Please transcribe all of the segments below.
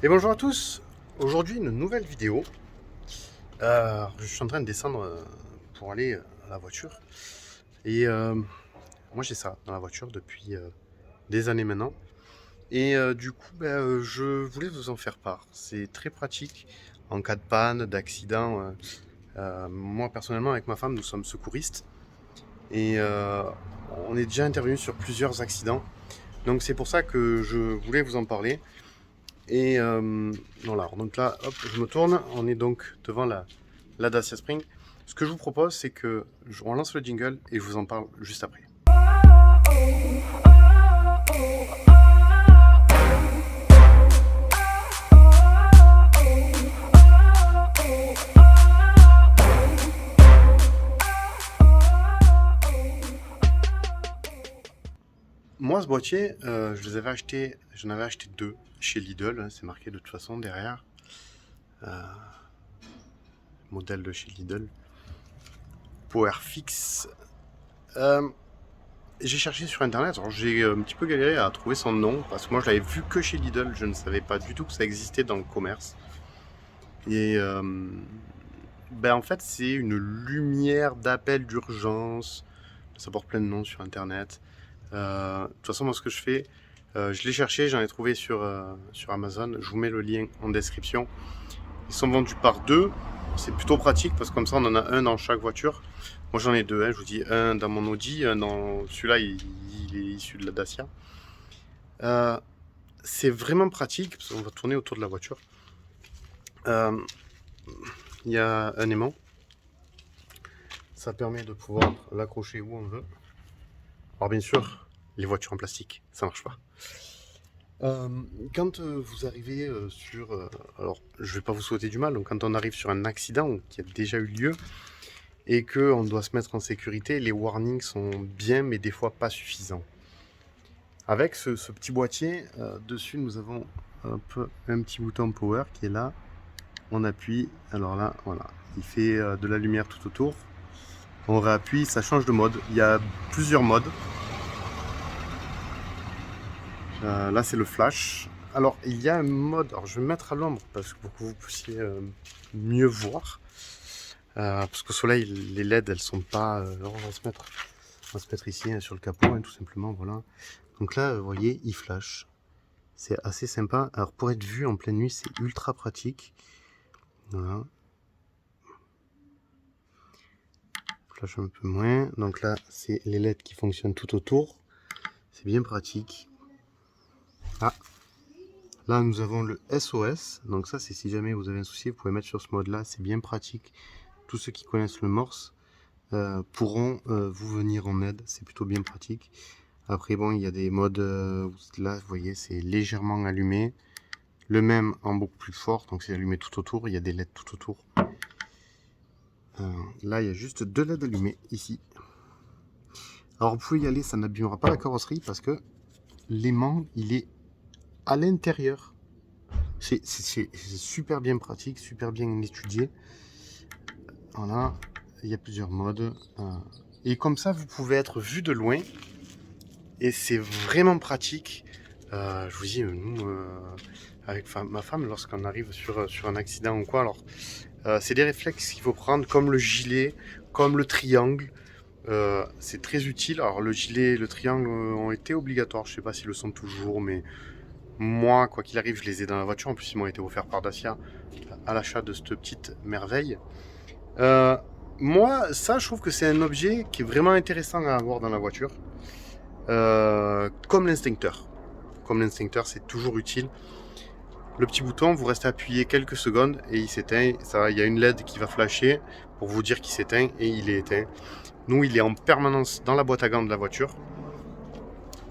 Et bonjour à tous. Aujourd'hui, une nouvelle vidéo. Je suis en train de descendre pour aller à la voiture. Et moi, j'ai ça dans la voiture depuis des années maintenant. Et du coup, je voulais vous en faire part. C'est très pratique en cas de panne, d'accident. Moi, personnellement, avec ma femme, nous sommes secouristes. Et on est déjà intervenu sur plusieurs accidents. Donc, c'est pour ça que je voulais vous en parler. Et voilà, donc là, hop, je me tourne. On est donc devant la Dacia Spring. Ce que je vous propose, c'est que on lance le jingle et je vous en parle juste après. Moi, ce boîtier, j'en avais acheté deux chez Lidl, hein, c'est marqué de toute façon derrière. Modèle de chez Lidl. PowerFix. Euh, j'ai cherché sur internet, alors j'ai un petit peu galéré à trouver son nom, parce que moi je l'avais vu que chez Lidl, je ne savais pas du tout que ça existait dans le commerce. Et en fait, c'est une lumière d'appel d'urgence. Ça porte plein de noms sur internet. De toute façon, moi, ce que je fais, je l'ai cherché, j'en ai trouvé sur Amazon. Je vous mets le lien en description. Ils sont vendus par deux. C'est plutôt pratique parce que comme ça, on en a un dans chaque voiture. Moi, j'en ai deux. Hein. Je vous dis un dans mon Audi, un dans celui-là, il est issu de la Dacia. Euh, c'est vraiment pratique parce qu'on va tourner autour de la voiture. Euh, Il y a un aimant. Ça permet de pouvoir l'accrocher où on veut. Alors bien sûr, les voitures en plastique, ça marche pas. Euh, quand vous arrivez sur... alors, je vais pas vous souhaiter du mal, donc quand on arrive sur un accident qui a déjà eu lieu et qu'on doit se mettre en sécurité, les warnings sont bien, mais des fois pas suffisants. Avec ce petit boîtier, dessus nous avons un petit bouton power qui est là. On appuie, alors là, voilà, il fait de la lumière tout autour. On réappuie, ça change de mode. Il y a plusieurs modes. Là, c'est le flash. Alors, il y a un mode. Alors, je vais me mettre à l'ombre pour que vous puissiez mieux voir. Parce qu'au soleil, les LED, elles sont pas. Alors, on va se mettre ici hein, sur le capot, hein, tout simplement. Voilà. Donc là, vous voyez, il flash. C'est assez sympa. Alors, pour être vu en pleine nuit, c'est ultra pratique. Voilà. Flash un peu moins. Donc là, c'est les LED qui fonctionnent tout autour. C'est bien pratique. Ah, là, nous avons le SOS. Donc ça, c'est si jamais vous avez un souci, vous pouvez mettre sur ce mode-là. C'est bien pratique. Tous ceux qui connaissent le Morse pourront vous venir en aide. C'est plutôt bien pratique. Après, bon, il y a des modes... là, vous voyez, c'est légèrement allumé. Le même en beaucoup plus fort. Donc c'est allumé tout autour. Il y a des LED tout autour. Là, il y a juste deux LED allumés ici. Alors, vous pouvez y aller. Ça n'abîmera pas la carrosserie parce que l'aimant, il est à l'intérieur. C'est super bien pratique, super bien étudié. Voilà, il y a plusieurs modes. Et comme ça, vous pouvez être vu de loin. Et c'est vraiment pratique. Je vous dis, nous, avec ma femme, lorsqu'on arrive sur un accident ou quoi, alors c'est des réflexes qu'il faut prendre, comme le gilet, comme le triangle. C'est très utile. Alors le gilet et le triangle ont été obligatoires. Je sais pas s'ils le sont toujours, mais moi, quoi qu'il arrive, je les ai dans la voiture. En plus, ils m'ont été offerts par Dacia à l'achat de cette petite merveille. Euh, Moi, ça, je trouve que c'est un objet qui est vraiment intéressant à avoir dans la voiture. Comme l'instincteur. Comme l'instincteur, c'est toujours utile. Le petit bouton, vous restez appuyé quelques secondes et il s'éteint. Ça, il y a une LED qui va flasher pour vous dire qu'il s'éteint et il est éteint. Nous, il est en permanence dans la boîte à gants de la voiture.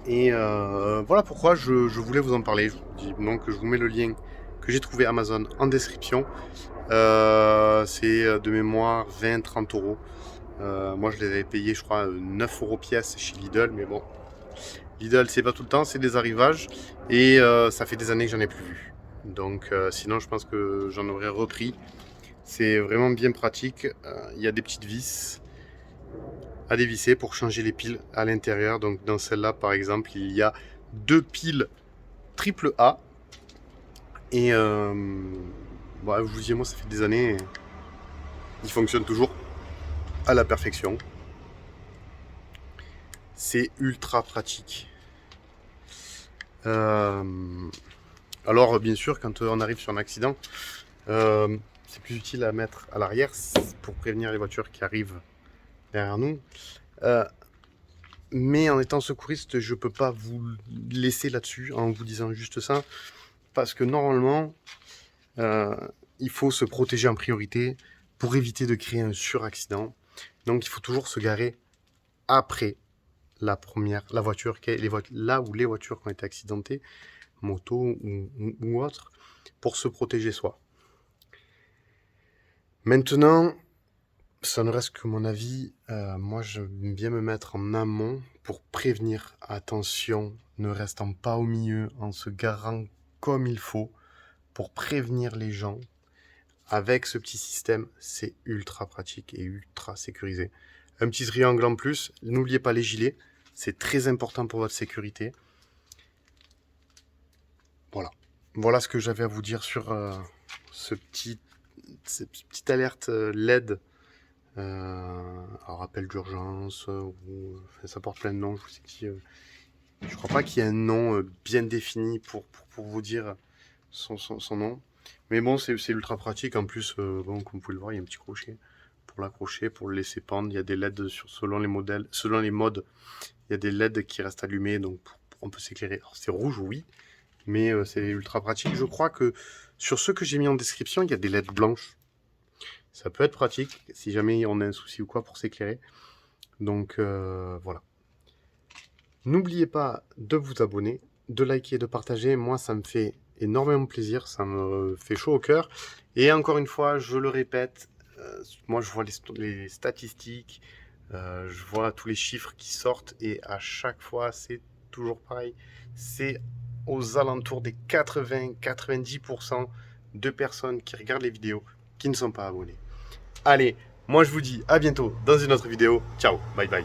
Et voilà pourquoi je voulais vous en parler. Donc, je vous mets le lien que j'ai trouvé Amazon en description. C'est de mémoire 20-30 euros. Moi, je les avais payés, je crois, 9 euros pièce chez Lidl. Mais bon, Lidl, c'est pas tout le temps, c'est des arrivages. Et ça fait des années que j'en ai plus vu. Donc, sinon, je pense que j'en aurais repris. C'est vraiment bien pratique. Il y a des petites vis à dévisser pour changer les piles à l'intérieur. Donc, dans celle-là, par exemple, il y a deux piles triple A Et bah, je vous dis, moi, ça fait des années, il fonctionne toujours à la perfection. C'est ultra pratique. Alors, bien sûr, quand on arrive sur un accident, c'est plus utile à mettre à l'arrière pour prévenir les voitures qui arrivent derrière nous. Mais en étant secouriste, je peux pas vous laisser là-dessus en vous disant juste ça, parce que normalement, il faut se protéger en priorité pour éviter de créer un suraccident. Donc, il faut toujours se garer après la voiture, là où les voitures qui ont été accidentées, moto ou autre, pour se protéger soi. Maintenant, ça ne reste que mon avis. Moi, j'aime bien me mettre en amont pour prévenir. Attention, ne restant pas au milieu, en se garant comme il faut pour prévenir les gens. Avec ce petit système, c'est ultra pratique et ultra sécurisé. Un petit triangle en plus. N'oubliez pas les gilets. C'est très important pour votre sécurité. Voilà. Voilà ce que j'avais à vous dire sur cette petite alerte LED. Rappel d'urgence, ça porte plein de noms. Je crois pas qu'il y ait un nom bien défini pour vous dire son nom. Mais bon, c'est ultra pratique. En plus, bon, comme vous pouvez le voir, il y a un petit crochet pour l'accrocher, pour le laisser pendre. Il y a des LED selon les modèles, selon les modes. Il y a des LED qui restent allumés, donc on peut s'éclairer. Alors, c'est rouge, oui, mais c'est ultra pratique. Je crois que sur ceux que j'ai mis en description, il y a des LED blanches. Ça peut être pratique si jamais on a un souci ou quoi pour s'éclairer. Donc voilà. N'oubliez pas de vous abonner, de liker et de partager. Moi, ça me fait énormément plaisir. Ça me fait chaud au cœur. Et encore une fois, je le répète, moi je vois les statistiques, je vois tous les chiffres qui sortent. Et à chaque fois, c'est toujours pareil. C'est aux alentours des 80-90% de personnes qui regardent les vidéos qui ne sont pas abonnées. Allez, moi je vous dis à bientôt dans une autre vidéo. Ciao, bye bye.